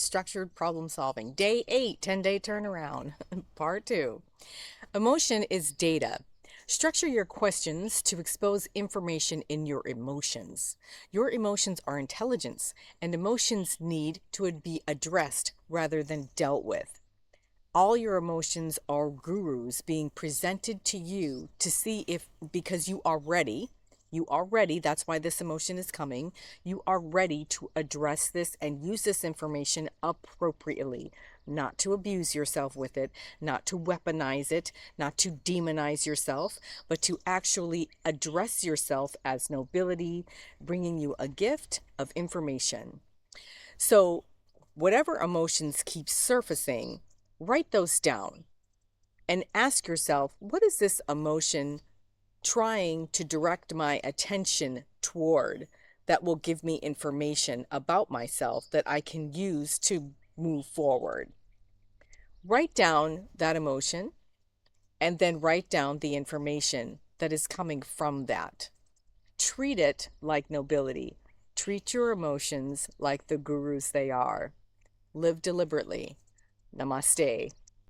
structured problem solving. Day 8, 10-day turnaround, part 2. Emotion is data. Structure your questions to expose information in your emotions. Your emotions are intelligence, and emotions need to be addressed rather than dealt with. All your emotions are gurus being presented to you to see if, because you are ready, that's why this emotion is coming. You are ready to address this and use this information appropriately, not to abuse yourself with it, not to weaponize it, not to demonize yourself, but to actually address yourself as nobility, bringing you a gift of information. So whatever emotions keep surfacing, write those down and ask yourself, what is this emotion trying to direct my attention toward that will give me information about myself that I can use to move forward? Write down that emotion and then write down the information that is coming from that. Treat it like nobility. Treat your emotions like the gurus they are. Live deliberately. Namaste.